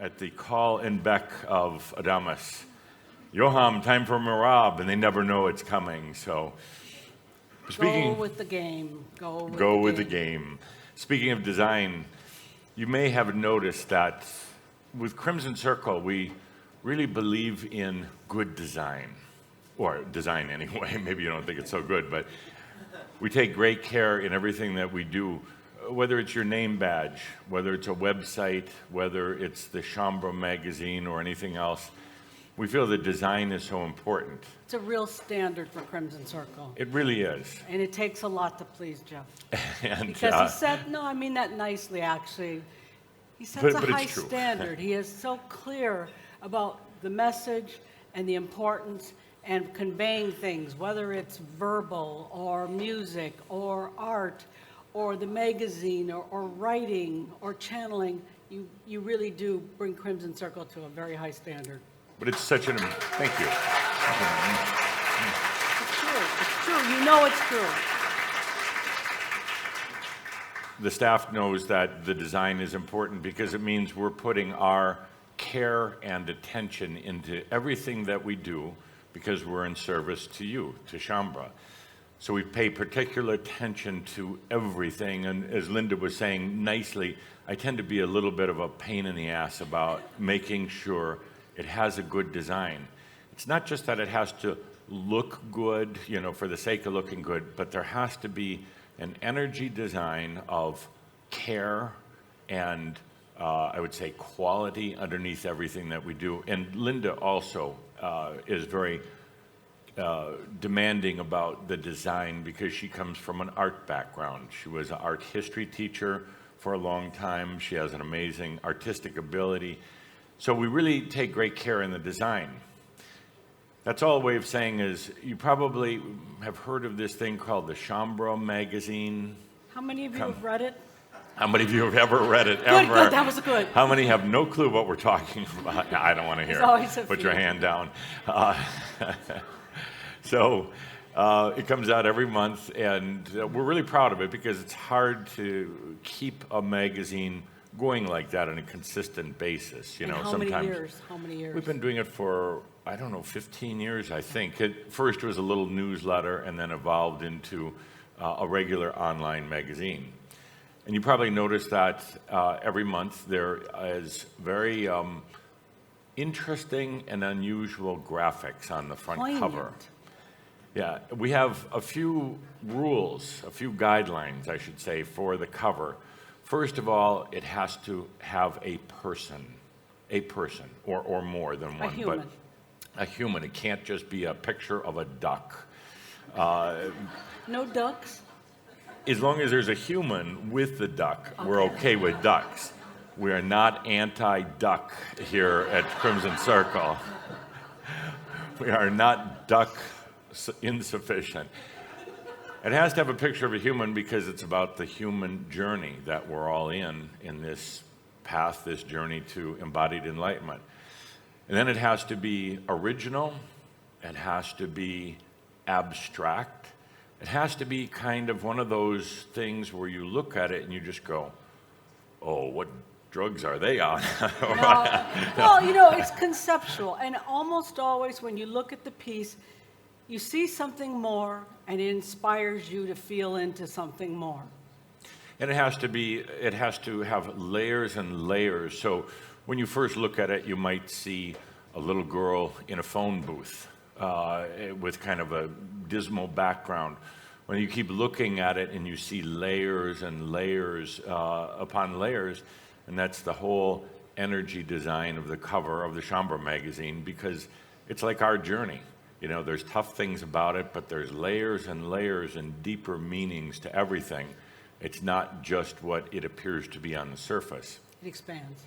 at the call and beck of Adamus. Yoham, time for Marab, and they never know it's coming. So, Go with the game. Go with the game. Speaking of design, you may have noticed that with Crimson Circle, we really believe in good design, or design anyway. Maybe you don't think it's so good, but we take great care in everything that we do, whether it's your name badge, whether it's a website, whether it's the Shaumbra magazine or anything else. We feel that design is so important. It's a real standard for Crimson Circle. It really is. And it takes a lot to please Jeff. And, because he said, no, I mean that nicely, actually. He sets a high standard. He is so clear about the message and the importance and conveying things, whether it's verbal or music or art or the magazine or writing or channeling. You really do bring Crimson Circle to a very high standard. But it's such an, thank you. It's true, you know it's true. The staff knows that the design is important because it means we're putting our care and attention into everything that we do because we're in service to you, to Shaumbra. So we pay particular attention to everything, and as Linda was saying nicely, I tend to be a little bit of a pain in the ass about making sure it has a good design. It's not just that it has to look good, for the sake of looking good, but there has to be an energy design of care and I would say quality underneath everything that we do. And Linda also is very demanding about the design because she comes from an art background. She was an art history teacher for a long time. She has an amazing artistic ability. So we really take great care in the design. That's all a way of saying is you probably have heard of this thing called the Shaumbra magazine. How many of you have read it? How many of you have ever read it, Good, that was good. How many have no clue what we're talking about? I don't want to hear it. Put your hand down. It comes out every month, and we're really proud of it because it's hard to keep a magazine going like that on a consistent basis. How many years? We've been doing it for, 15 years, I think. It first was a little newsletter and then evolved into a regular online magazine. And you probably noticed that every month there is very interesting and unusual graphics on the front cover. Yeah, we have a few rules, a few guidelines, I should say, for the cover. First of all, it has to have a person, or more than one. A human. But a human. It can't just be a picture of a duck. No ducks? As long as there's a human with the duck, we're okay with ducks. We are not anti-duck here at Crimson Circle. We are not duck insufficient. It has to have a picture of a human because it's about the human journey that we're all in this path, this journey to embodied enlightenment. And then it has to be original. It has to be abstract. It has to be kind of one of those things where you look at it and you just go, oh, what drugs are they on? Well, it's conceptual. And almost always when you look at the piece, you see something more and it inspires you to feel into something more. And it has to have layers and layers. So when you first look at it, you might see a little girl in a phone booth with kind of a dismal background. When you keep looking at it and you see layers and layers upon layers, and that's the whole energy design of the cover of the Shaumbra magazine, because it's like our journey. There's tough things about it, but there's layers and layers and deeper meanings to everything. It's not just what it appears to be on the surface. It expands.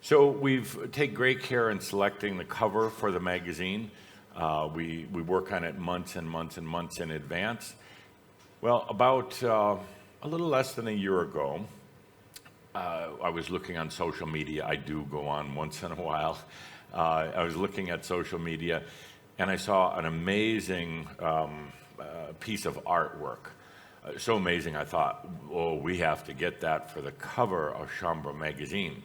So we've taken great care in selecting the cover for the magazine. We work on it months and months and months in advance. Well, about a little less than a year ago, I was looking on social media. I do go on once in a while. I was looking at social media, and I saw an amazing piece of artwork. So amazing, I thought, oh, we have to get that for the cover of Shaumbra magazine.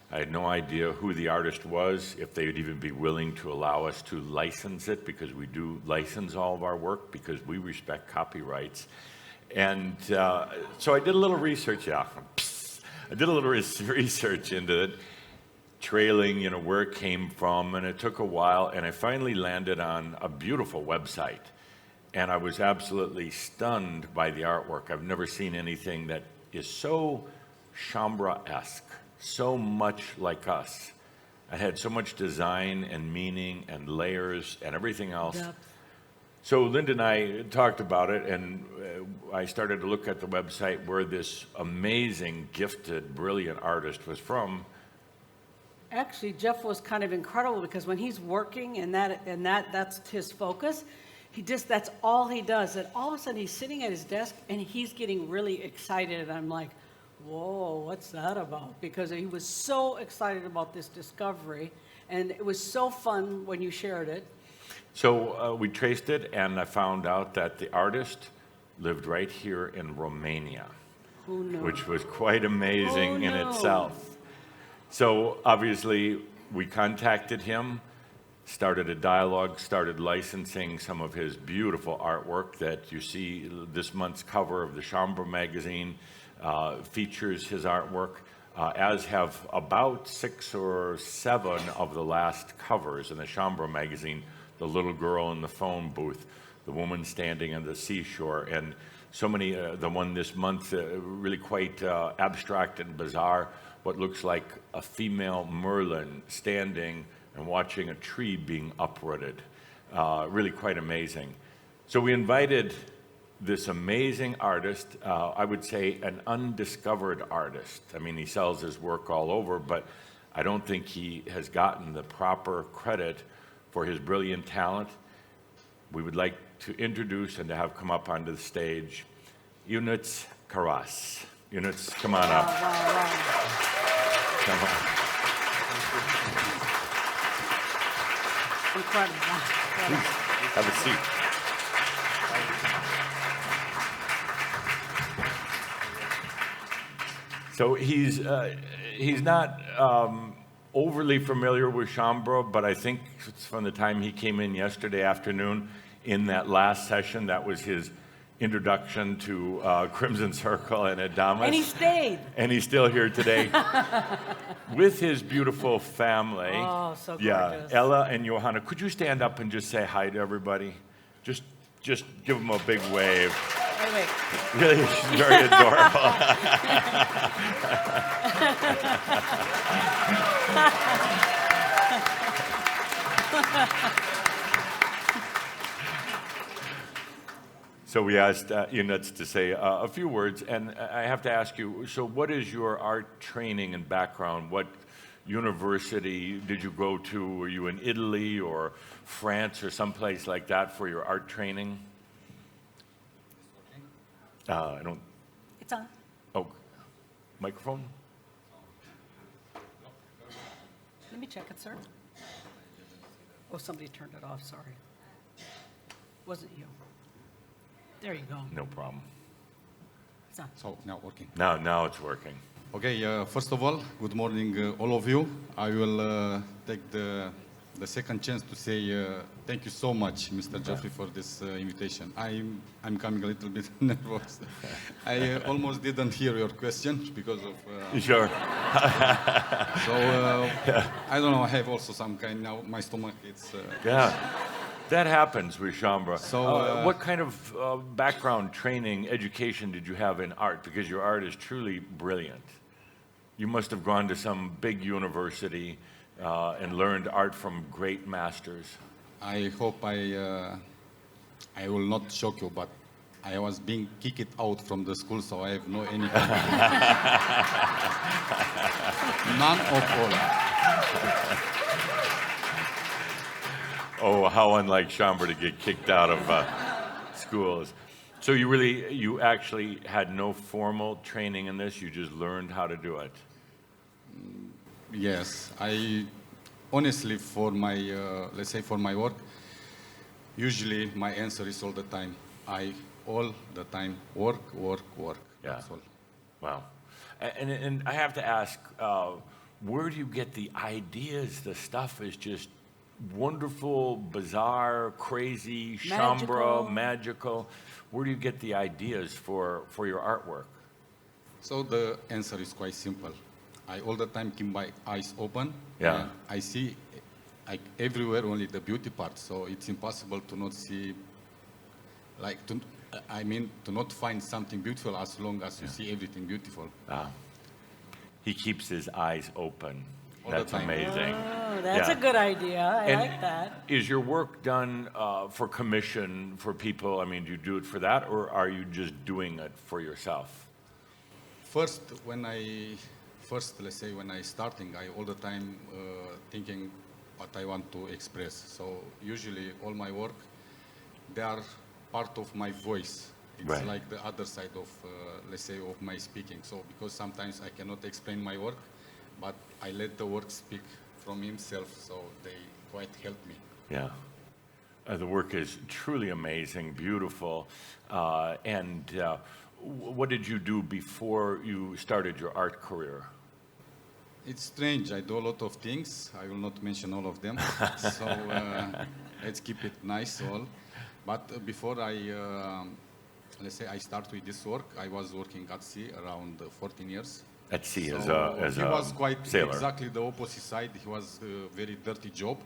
I had no idea who the artist was, if they would even be willing to allow us to license it, because we do license all of our work because we respect copyrights. And so I did a little research. I did a little research into it, trailing, where it came from, and it took a while, and I finally landed on a beautiful website. And I was absolutely stunned by the artwork. I've never seen anything that is so Shaumbra-esque, so much like us. It had so much design and meaning and layers and everything else. Yep. So Linda and I talked about it, and I started to look at the website where this amazing, gifted, brilliant artist was from. Actually, Jeff was kind of incredible because when he's working and that's his focus, that's all he does. And all of a sudden he's sitting at his desk and he's getting really excited. And I'm like, whoa, what's that about? Because he was so excited about this discovery, and it was so fun when you shared it. So we traced it, and I found out that the artist lived right here in Romania. Who knew? Which was quite amazing in no. itself. So obviously we contacted him, started a dialogue, started licensing some of his beautiful artwork that you see. This month's cover of the Shaumbra magazine features his artwork, as have about 6 or 7 of the last covers in the Shaumbra magazine. The little girl in the phone booth, the woman standing on the seashore, and so many, the one this month, really quite abstract and bizarre, what looks like a female Merlin standing and watching a tree being uprooted. Really quite amazing. So we invited this amazing artist, I would say an undiscovered artist. I mean, he sells his work all over, but I don't think he has gotten the proper credit for his brilliant talent. We would like to introduce and to have come up onto the stage Ionuț Karas. Ionuț, come on up. Wow. Come on. Incredible. Please, have a seat. So he's not overly familiar with Shaumbra, but I think it's from the time he came in yesterday afternoon in that last session, that was his introduction to Crimson Circle and Adamus. And he stayed. And he's still here today with his beautiful family. Oh, so gorgeous. Yeah, Ella and Johanna. Could you stand up and just say hi to everybody? Just give them a big wave. Wait. Really, she's very adorable. So we asked Ionuț to say a few words, and I have to ask you, so what is your art training and background? What university did you go to? Were you in Italy or France or someplace like that for your art training? I don't... It's on. Oh, microphone? Let me check it, sir. Oh, somebody turned it off, sorry. Wasn't you. There you go. No problem. It's on. So now working. Now it's working. Okay, first of all, good morning, all of you. I will take the second chance to say thank you so much, Mr. Jeffrey, for this invitation. I'm coming a little bit nervous. I almost didn't hear your question because of... Sure. So, I don't know, I have also some kind now, my stomach, it's... Yeah, that happens with Shaumbra. So, what kind of background, training, education did you have in art? Because your art is truly brilliant. You must have gone to some big university and learned art from great masters. I hope I will not shock you, but I was being kicked out from the school, so I have no any. None of all. Oh, how unlike Shaumbra to get kicked out of schools. So you actually had no formal training in this, you just learned how to do it? Yes, I honestly, for my, let's say for my work, usually my answer is all the time. I all the time work. Yeah. That's all. Wow. And I have to ask, where do you get the ideas? The stuff is just wonderful, bizarre, crazy, chambra, magical. Where do you get the ideas for your artwork? So the answer is quite simple. I all the time keep my eyes open. Yeah. And I see like everywhere only the beauty part. So it's impossible to not see, like to not find something beautiful as long as you see everything beautiful. He keeps his eyes open. All the That's time. amazing. Oh, that's Yeah. a good idea. I And like that. Is your work done for commission for people? I mean, do you do it for that, or are you just doing it for yourself? First, let's say when I starting, I all the time thinking what I want to express. So usually all my work, they are part of my voice. It's Right. like the other side of, let's say, of my speaking. So because sometimes I cannot explain my work, but I let the work speak from himself. So they quite help me. Yeah. The work is truly amazing, beautiful. What did you do before you started your art career? It's strange. I do a lot of things. I will not mention all of them. So let's keep it nice all. But before let's say I start with this work, I was working at sea around 14 years. At sea So as he a was quite sailor. exactly the opposite side. He was a very dirty job.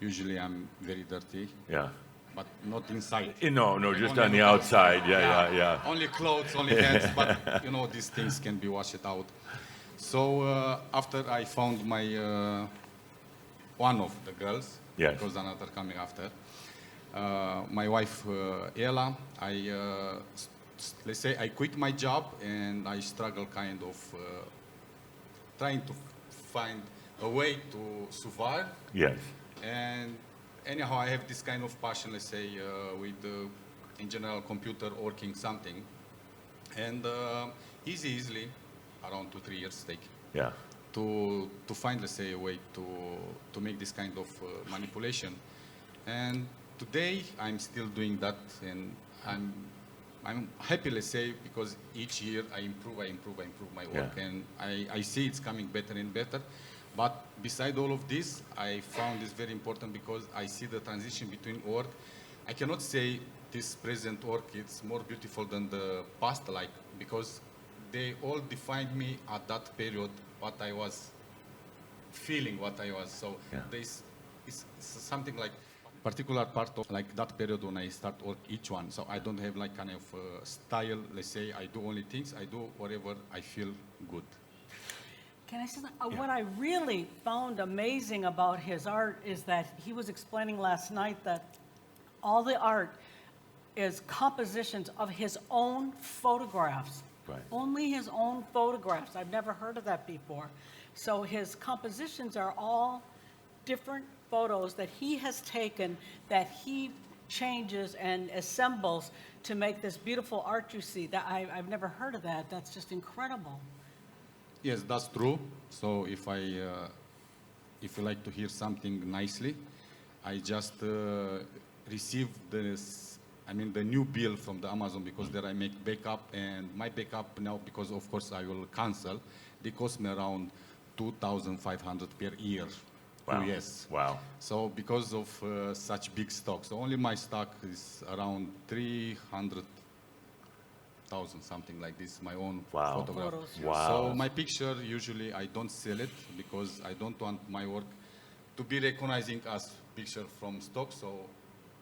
Usually I'm very dirty, Yeah. but not inside. No, just Only on the look outside. Yeah. Only clothes, only hands, but these things can be washed out. So after I found my one of the girls, Yes. because another coming after, my wife Ella, let's say I quit my job and I struggle kind of trying to find a way to survive. Yes. And anyhow, I have this kind of passion, let's say, with, in general, computer working something. And easily, around 2-3 years take, Yeah. to find, let's say, a way to make this kind of manipulation. And today, I'm still doing that, and I'm happy, let's say, because each year I improve my work, Yeah. and I see it's coming better and better. But beside all of this, I found this very important because I see the transition between work. I cannot say this present work is more beautiful than the past, like, because they all defined me at that period, what I was feeling, what I was. So Yeah. this is something like particular part of like that period when I start work each one. So I don't have like kind of style, let's say I do only things, I do whatever I feel good. Can I say something? What I really found amazing about his art is that he was explaining last night that all the art is compositions of his own photographs. Right. Only his own photographs. I've never heard of that before. So his compositions are all different photos that he has taken, that he changes and assembles to make this beautiful art you see. That I've never heard of that. That's just incredible. Yes, that's true. So if you like to hear something nicely, I just received the new bill from the Amazon because there I make backup, and my backup now, because of course I will cancel, they cost me around 2,500 per year. Wow. Yes. Wow. So because of such big stock, so only my stock is around 300,000, something like this, my own Wow. photograph. Photos. Wow. So my picture, usually I don't sell it because I don't want my work to be recognizing as picture from stock. So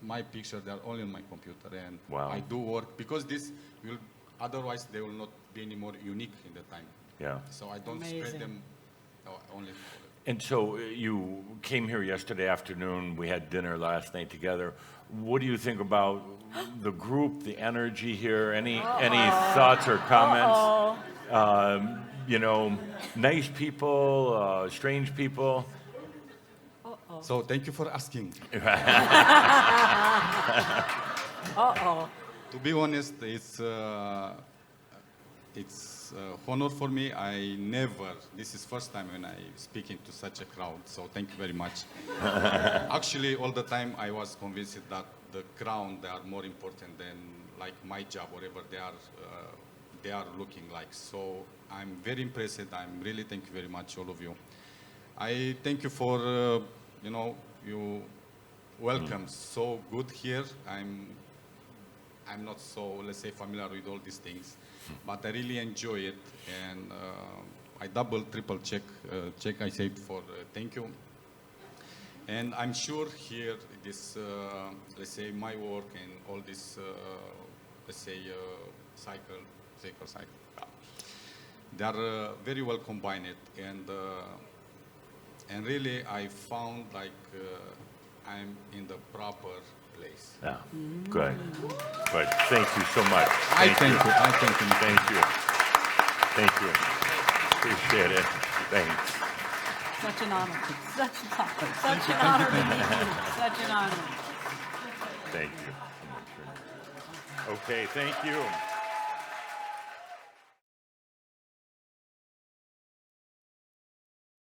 my picture, they are only on my computer, and Wow. I do work because this will, otherwise they will not be any more unique in the time. Yeah. So I don't Amazing. spread them only. And so you came here yesterday afternoon. We had dinner last night together. What do you think about the group, the energy here? Any thoughts or comments? Nice people, strange people. So thank you for asking. Uh-oh. To be honest, it's honor for me. This is first time when I speaking to such a crowd, so thank you very much. Actually, all the time I was convinced that the crown, they are more important than like my job, whatever they are they are looking like. So I'm very impressed. I'm really thank you very much, all of you. I thank you for, you welcome so good here. I'm not so, let's say, familiar with all these things, but I really enjoy it, and I double, triple check. I said for thank you, and I'm sure here this, let's say, my work and all this, let's say, cycle, they are very well combined, and really I found like I'm in the proper place. Yeah, good. Good. Thank you so much. I thank you. I thank you. Thank you. Thank you. Appreciate it. Thanks. Such an honor. Such an honor to meet you. Such an honor. Thank you. Okay, thank you.